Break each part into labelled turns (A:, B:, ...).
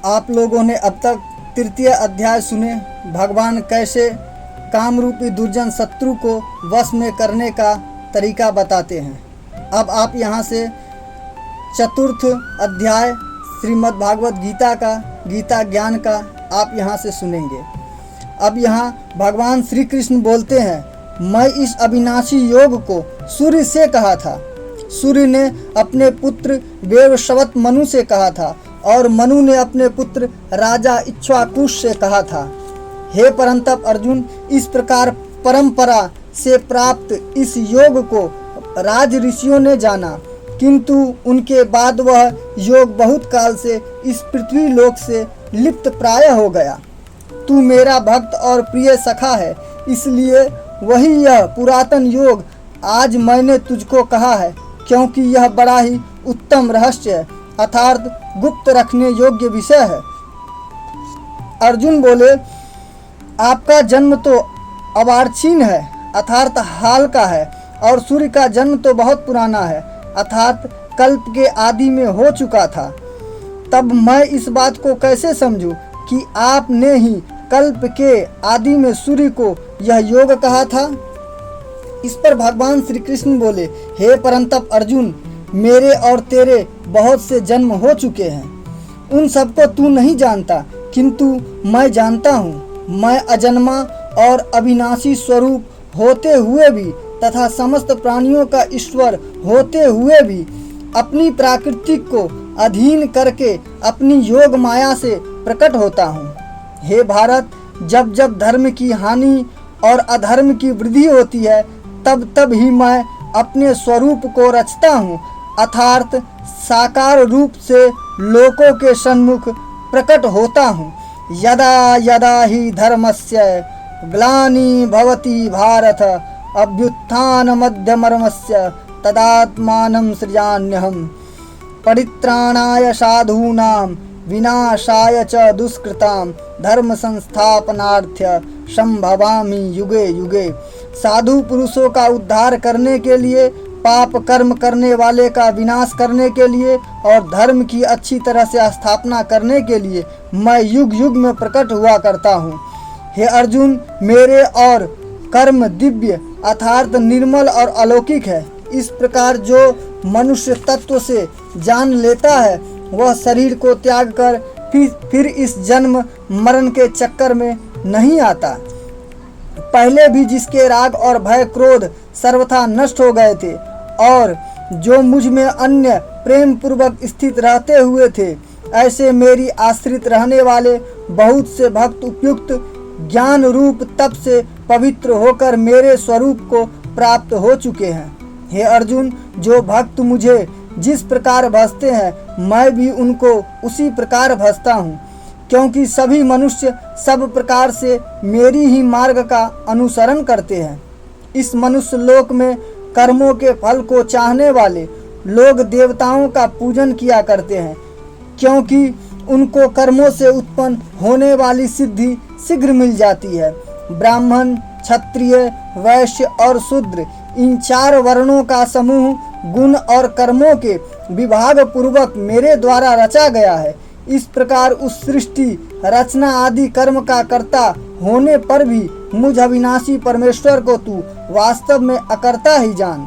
A: आप लोगों ने अब तक तृतीय अध्याय सुने। भगवान कैसे कामरूपी दुर्जन शत्रु को वश में करने का तरीका बताते हैं। अब आप यहाँ से चतुर्थ अध्याय श्रीमद् भागवत गीता का गीता ज्ञान का आप यहाँ से सुनेंगे। अब यहाँ भगवान श्री कृष्ण बोलते हैं, मैं इस अविनाशी योग को सूर्य से कहा था। सूर्य ने अपने पुत्र वेवस्वत मनु से कहा था और मनु ने अपने पुत्र राजा इक्ष्वाकुश से कहा था। हे परंतप अर्जुन, इस प्रकार परंपरा से प्राप्त इस योग को राज ऋषियों ने जाना, किंतु उनके बाद वह योग बहुत काल से इस पृथ्वी लोक से लिप्त प्राय हो गया। तू मेरा भक्त और प्रिय सखा है, इसलिए वही यह पुरातन योग आज मैंने तुझको कहा है, क्योंकि यह बड़ा ही उत्तम रहस्य है, अर्थात गुप्त रखने योग्य विषय है। अर्जुन बोले, आपका जन्म तो अवार्छीन है, अर्थात हाल का है, और सूर्य का जन्म तो बहुत पुराना है, अर्थात कल्प के आदि में हो चुका था। तब मैं इस बात को कैसे समझूं कि आपने ही कल्प के आदि में सूर्य को यह योग कहा था। इस पर भगवान श्री कृष्ण बोले, हे परंतप अर्जुन, मेरे और तेरे बहुत से जन्म हो चुके हैं, उन सबको तू नहीं जानता, किंतु मैं जानता हूँ। मैं अजन्मा और अविनाशी स्वरूप होते हुए भी तथा समस्त प्राणियों का ईश्वर होते हुए भी अपनी प्रकृति को अधीन करके अपनी योग माया से प्रकट होता हूँ। हे भारत, जब जब धर्म की हानि और अधर्म की वृद्धि होती है, तब तब ही मैं अपने स्वरूप को रचता हूँ, अर्थात साकार रूप से लोकों के सन्मुख प्रकट होता हूँ। यदा यदा ही धर्मस्य ग्लानि भवति भारत, अभ्युत्थान मध्यमर्मस्य तदात्मानं सृजाम्यहम्। परित्राणाय साधूनां विनाशाय च दुष्कृतां धर्म संस्थापनार्थ्य संभवामि युगे युगे। साधु पुरुषों का उद्धार करने के लिए, पाप कर्म करने वाले का विनाश करने के लिए और धर्म की अच्छी तरह से स्थापना करने के लिए मैं युग युग में प्रकट हुआ करता हूँ। हे अर्जुन, मेरे और कर्म दिव्य अर्थात निर्मल और अलौकिक है। इस प्रकार जो मनुष्य तत्व से जान लेता है, वह शरीर को त्याग कर फिर इस जन्म मरण के चक्कर में नहीं आता। पहले भी जिसके राग और भय क्रोध सर्वथा नष्ट हो गए थे और जो मुझ में अन्य प्रेम पूर्वक स्थित रहते हुए थे, ऐसे मेरी आश्रित रहने वाले बहुत से भक्त उपयुक्त ज्ञान रूप तप से पवित्र होकर मेरे स्वरूप को प्राप्त हो चुके हैं। हे अर्जुन, जो भक्त मुझे जिस प्रकार भजते हैं, मैं भी उनको उसी प्रकार भजता हूँ, क्योंकि सभी मनुष्य सब प्रकार से मेरी ही मार्ग का अनुसरण करते हैं। इस मनुष्य लोक में कर्मों के फल को चाहने वाले लोग देवताओं का पूजन किया करते हैं, क्योंकि उनको कर्मों से उत्पन्न होने वाली सिद्धि शीघ्र मिल जाती है। ब्राह्मण, क्षत्रिय, वैश्य और शूद्र, इन चार वर्णों का समूह गुण और कर्मों के विभाग पूर्वक मेरे द्वारा रचा गया है। इस प्रकार उस सृष्टि रचना आदि कर्म का कर्ता होने पर भी मुझ अविनाशी परमेश्वर को तू वास्तव में अकर्ता ही जान।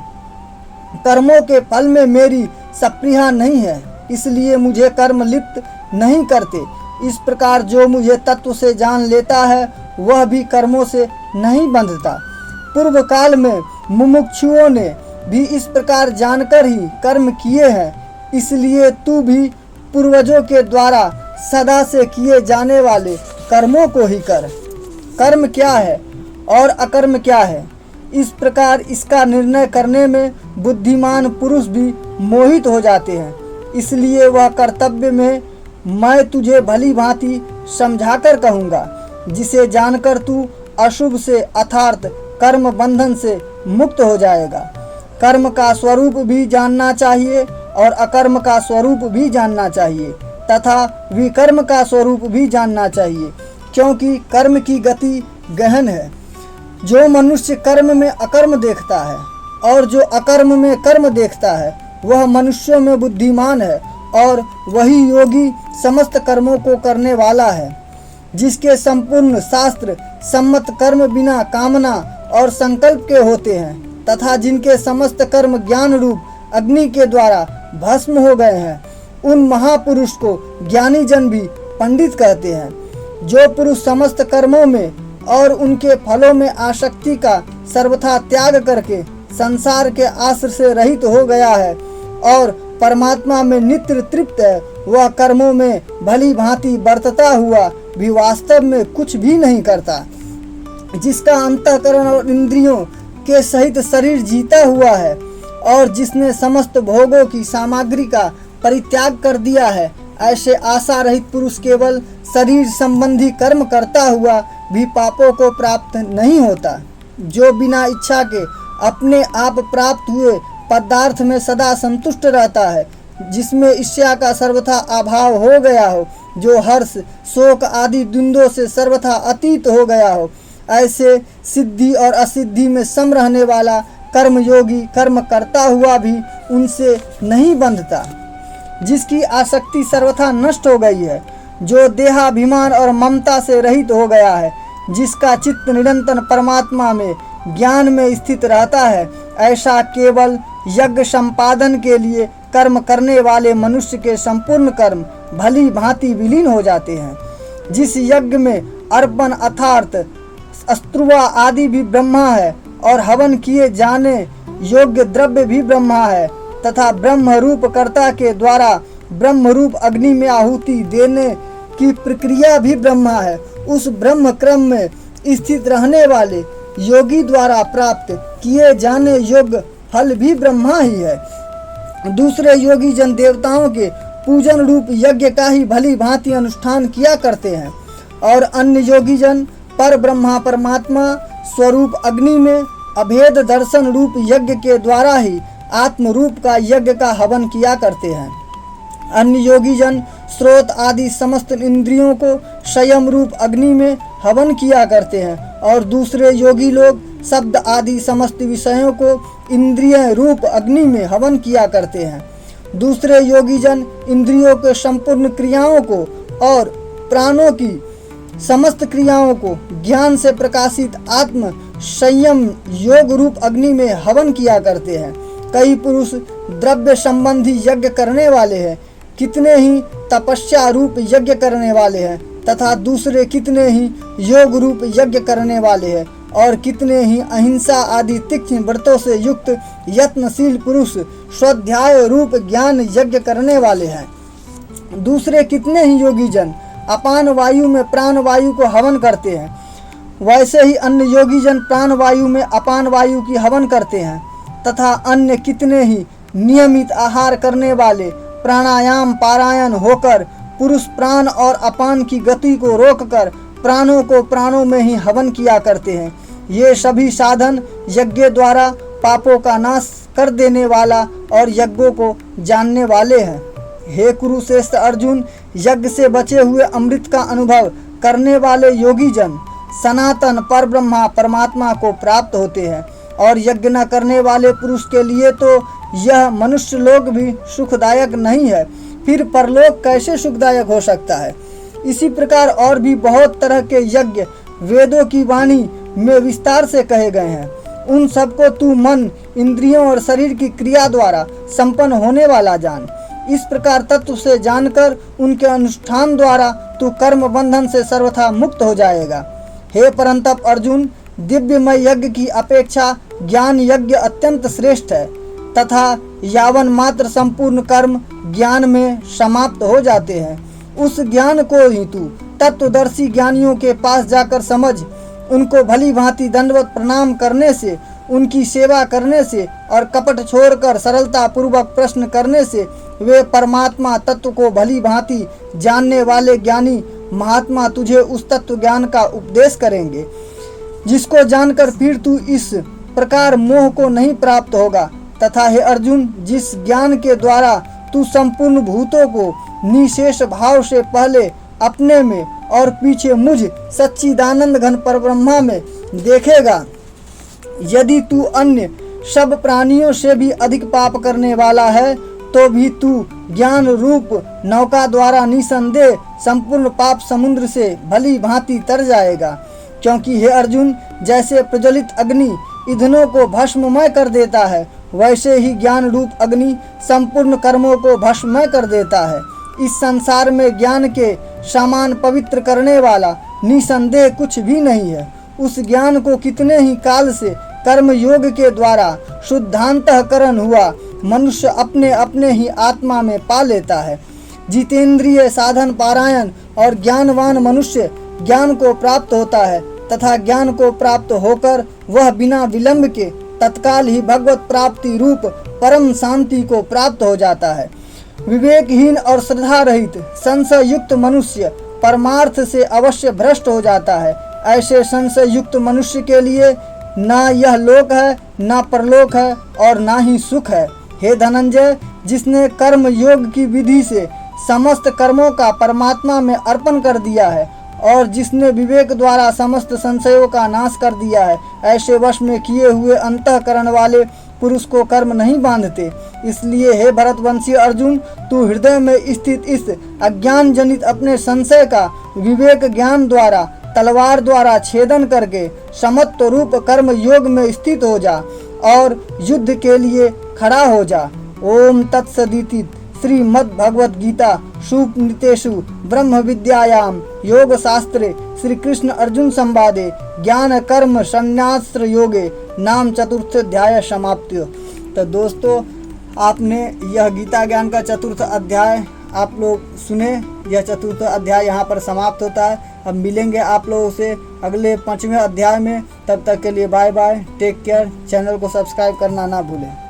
A: कर्मों के फल में मेरी सप्रिया नहीं है, इसलिए मुझे कर्म लिप्त नहीं करते। इस प्रकार जो मुझे तत्व से जान लेता है, वह भी कर्मों से नहीं बंधता। पूर्व काल में मुमुक्षुओं ने भी इस प्रकार जानकर ही कर्म किए हैं, इसलिए तू भी पूर्वजों के द्वारा सदा से किए जाने वाले कर्मों को ही कर। कर्म क्या है और अकर्म क्या है, इस प्रकार इसका निर्णय करने में बुद्धिमान पुरुष भी मोहित हो जाते हैं। इसलिए वह कर्तव्य में मैं तुझे भली भांति समझाकर कहूँगा, जिसे जानकर तू अशुभ से अर्थात कर्म बंधन से मुक्त हो जाएगा। कर्म का स्वरूप भी जानना चाहिए और अकर्म का स्वरूप भी जानना चाहिए तथा विकर्म का स्वरूप भी जानना चाहिए, क्योंकि कर्म की गति गहन है। जो मनुष्य कर्म में अकर्म देखता है और जो अकर्म में कर्म देखता है, वह मनुष्यों में बुद्धिमान है और वही योगी समस्त कर्मों को करने वाला है, जिसके संपूर्ण शास्त्र सम्मत कर्म बिना कामना और संकल्प के होते हैं, तथा जिनके समस्त कर्म ज्ञान रूप अग्नि के द्वारा भस्म हो गए हैं। उन महापुरुष को ज्ञानी जन भी पंडित कहते हैं। जो पुरुष समस्त कर्मों में और उनके फलों में आसक्ति का सर्वथा त्याग करके संसार के आश्रय से रहित हो गया है और परमात्मा में नित्य तृप्त है, वह कर्मों में भली भांति बरतता हुआ भी वास्तव में कुछ भी नहीं करता। जिसका अंतःकरण और इंद्रियों के सहित शरीर जीता हुआ है और जिसने समस्त भोगों की सामग्री का परित्याग कर दिया है, ऐसे आशा रहित पुरुष केवल शरीर संबंधी कर्म करता हुआ भी पापों को प्राप्त नहीं होता। जो बिना इच्छा के अपने आप प्राप्त हुए पदार्थ में सदा संतुष्ट रहता है, जिसमें ईर्ष्या का सर्वथा अभाव हो गया हो, जो हर्ष शोक आदि द्वंद्वों से सर्वथा अतीत हो गया हो, ऐसे सिद्धि और असिद्धि में सम रहने वाला कर्मयोगी कर्म करता हुआ भी उनसे नहीं बंधता। जिसकी आसक्ति सर्वथा नष्ट हो गई है, जो देहाभिमान और ममता से रहित हो गया है, जिसका चित्त निरंतर परमात्मा में ज्ञान में स्थित रहता है, ऐसा केवल यज्ञ संपादन के लिए कर्म करने वाले मनुष्य के संपूर्ण कर्म भली भांति विलीन हो जाते हैं। जिस यज्ञ में अर्पण अर्थात अस्त्रुवा आदि भी ब्रह्मा है और हवन किए जाने योग्य द्रव्य भी ब्रह्मा है, तथा ब्रह्म रूप कर्ता के द्वारा ब्रह्म रूप अग्नि में आहुति देने की प्रक्रिया भी ब्रह्मा है, उस ब्रह्म क्रम में स्थित रहने वाले योगी द्वारा प्राप्त किए जाने योग्य फल भी ब्रह्मा ही है। दूसरे योगी जन देवताओं के पूजन रूप यज्ञ का ही भली भांति अनुष्ठान किया करते हैं और अन्य योगी जन पर ब्रह्मा परमात्मा स्वरूप अग्नि में अभेद दर्शन रूप यज्ञ के द्वारा ही आत्म रूप का यज्ञ का हवन किया करते हैं। अन्य योगी जन स्रोत आदि समस्त इंद्रियों को संयम रूप अग्नि में हवन किया करते हैं और दूसरे योगी लोग शब्द आदि समस्त विषयों को इंद्रिय रूप अग्नि में हवन किया करते हैं। दूसरे योगी जन इंद्रियों के संपूर्ण क्रियाओं को और प्राणों की समस्त क्रियाओं को ज्ञान से प्रकाशित आत्म संयम योग रूप अग्नि में हवन किया करते हैं। कई पुरुष द्रव्य संबंधी यज्ञ करने वाले हैं, कितने ही तपस्या रूप यज्ञ करने वाले हैं, तथा दूसरे कितने ही योग रूप यज्ञ करने वाले हैं और कितने ही अहिंसा आदि तीक्ष्ण व्रतों से युक्त यत्नशील पुरुष स्वाध्याय रूप ज्ञान यज्ञ करने वाले हैं। दूसरे कितने ही योगी जन अपान वायु में प्राण वायु को हवन करते हैं, वैसे ही अन्य योगी जन प्राण वायु में अपान वायु की हवन करते हैं, तथा अन्य कितने ही नियमित आहार करने वाले प्राणायाम पारायण होकर पुरुष प्राण और अपान की गति को रोककर प्राणों को प्राणों में ही हवन किया करते हैं। ये सभी साधन यज्ञ द्वारा पापों का नाश कर देने वाला और यज्ञों को जानने वाले हैं। हे कुरुश्रेष्ठ अर्जुन, यज्ञ से बचे हुए अमृत का अनुभव करने वाले योगी जन सनातन पर ब्रह्मा परमात्मा को प्राप्त होते हैं और यज्ञ न करने वाले पुरुष के लिए तो यह मनुष्य लोक भी सुखदायक नहीं है, फिर परलोक कैसे सुखदायक हो सकता है। इसी प्रकार और भी बहुत तरह के यज्ञ वेदों की वाणी में विस्तार से कहे गए हैं। उन सबको तू मन इंद्रियों और शरीर की क्रिया द्वारा संपन्न होने वाला जान। इस प्रकार तत्व से जानकर उनके अनुष्ठान द्वारा तू कर्म बंधन से सर्वथा मुक्त हो जाएगा। हे परंतप अर्जुन, दिव्यमय यज्ञ की अपेक्षा ज्ञान यज्ञ अत्यंत श्रेष्ठ है, तथा यावन मात्र संपूर्ण कर्म ज्ञान में समाप्त हो जाते हैं। उस ज्ञान को ही तू तत्वदर्शी ज्ञानियों के पास जाकर समझ। उनको भली भांति दंडवत प्रणाम करने से, उनकी सेवा करने से और कपट छोड़कर सरलता पूर्वक प्रश्न करने से वे परमात्मा तत्व को भली भांति जानने वाले ज्ञानी महात्मा तुझे उस तत्व ज्ञान का उपदेश करेंगे, जिसको जानकर फिर तू इस प्रकार मोह को नहीं प्राप्त होगा। तथा हे अर्जुन, जिस ज्ञान के द्वारा तू संपूर्ण भूतों को निशेष भाव से पहले अपने में और पीछे मुझ सच्चिदानंद घन परब्रह्मा में देखेगा, यदि तू अन्य सब प्राणियों से भी अधिक पाप करने वाला है तो भी तू ज्ञान रूप नौका द्वारा निसंदेह संपूर्ण पाप समुद्र से भली भांति तर जाएगा। क्योंकि हे अर्जुन, जैसे प्रज्वलित अग्नि ईंधनों को भस्ममय कर देता है, वैसे ही ज्ञान रूप अग्नि संपूर्ण कर्मों को भस्ममय कर देता है। इस संसार में ज्ञान के समान पवित्र करने वाला निसंदेह कुछ भी नहीं है। उस ज्ञान को कितने ही काल से कर्म योग के द्वारा शुद्धांतःकरण हुआ मनुष्य अपने अपने ही आत्मा में पा लेता है। जितेंद्रिय साधन पारायण और ज्ञानवान मनुष्य ज्ञान को प्राप्त होता है तथा ज्ञान को प्राप्त होकर वह बिना विलंब के तत्काल ही भगवत प्राप्ति रूप परम शांति को प्राप्त हो जाता है। विवेकहीन और श्रद्धा रहित संशय युक्त मनुष्य परमार्थ से अवश्य भ्रष्ट हो जाता है। ऐसे संशय युक्त मनुष्य के लिए ना यह लोक है, ना परलोक है और ना ही सुख है। हे धनंजय, जिसने कर्म योग की विधि से समस्त कर्मों का परमात्मा में अर्पण कर दिया है और जिसने विवेक द्वारा समस्त संशयों का नाश कर दिया है, ऐसे वश में किए हुए अंतःकरण वाले पुरुष को कर्म नहीं बांधते। इसलिए हे भरतवंशी अर्जुन, तू हृदय में स्थित इस अज्ञान जनित अपने संशय का विवेक ज्ञान द्वारा तलवार द्वारा छेदन करके समत्व रूप कर्म योग में स्थित हो जा और युद्ध के लिए खड़ा हो जा। ओम तत्सदिति श्रीमद् भगवद गीता सुपनिषदेषु ब्रह्म विद्यायाम योग शास्त्रे श्री कृष्ण अर्जुन संवादे ज्ञान कर्म संन्यास योगे नाम चतुर्थ अध्याय समाप्त्यो। तो दोस्तों, आपने यह गीता ज्ञान का चतुर्थ अध्याय आप लोग सुने। यह चतुर्थ अध्याय यहाँ पर समाप्त होता है। अब मिलेंगे आप लोगों से अगले 5वें अध्याय में। तब तक के लिए bye bye, take care. Channel को सब्सक्राइब करना ना भूलें।